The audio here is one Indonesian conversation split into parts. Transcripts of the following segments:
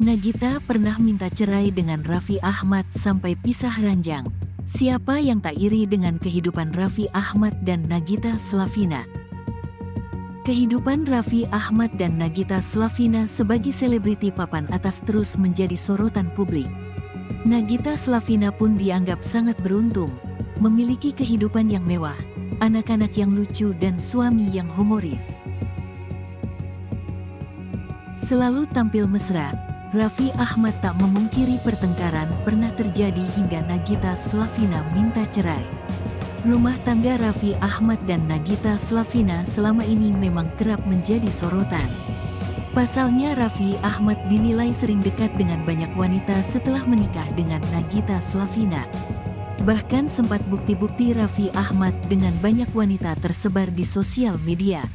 Nagita pernah minta cerai dengan Raffi Ahmad sampai pisah ranjang. Siapa yang tak iri dengan kehidupan Raffi Ahmad dan Nagita Slavina? Kehidupan Raffi Ahmad dan Nagita Slavina sebagai selebriti papan atas terus menjadi sorotan publik. Nagita Slavina pun dianggap sangat beruntung, memiliki kehidupan yang mewah, anak-anak yang lucu dan suami yang humoris. Selalu tampil mesra, Raffi Ahmad tak memungkiri pertengkaran pernah terjadi hingga Nagita Slavina minta cerai. Rumah tangga Raffi Ahmad dan Nagita Slavina selama ini memang kerap menjadi sorotan. Pasalnya Raffi Ahmad dinilai sering dekat dengan banyak wanita setelah menikah dengan Nagita Slavina. Bahkan sempat bukti-bukti Raffi Ahmad dengan banyak wanita tersebar di sosial media.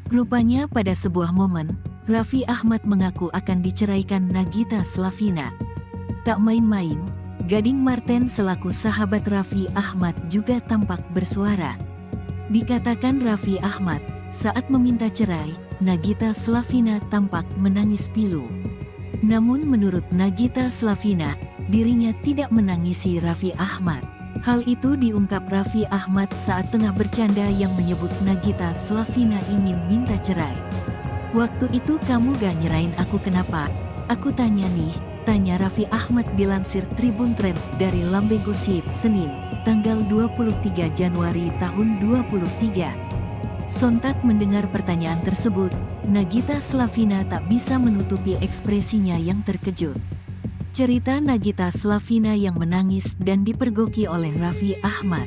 Rupanya pada sebuah momen, Raffi Ahmad mengaku akan diceraikan Nagita Slavina. Tak main-main, Gading Marten selaku sahabat Raffi Ahmad juga tampak bersuara. Dikatakan Raffi Ahmad, saat meminta cerai, Nagita Slavina tampak menangis pilu. Namun menurut Nagita Slavina, dirinya tidak menangisi Raffi Ahmad. Hal itu diungkap Raffi Ahmad saat tengah bercanda yang menyebut Nagita Slavina ingin minta cerai. "Waktu itu kamu gak nyerain aku kenapa? Aku tanya nih," tanya Raffi Ahmad dilansir Tribun Trends dari Lambe Gosip, Senin, tanggal 23 Januari tahun 2023. Sontak mendengar pertanyaan tersebut, Nagita Slavina tak bisa menutupi ekspresinya yang terkejut. Cerita Nagita Slavina yang menangis dan dipergoki oleh Raffi Ahmad.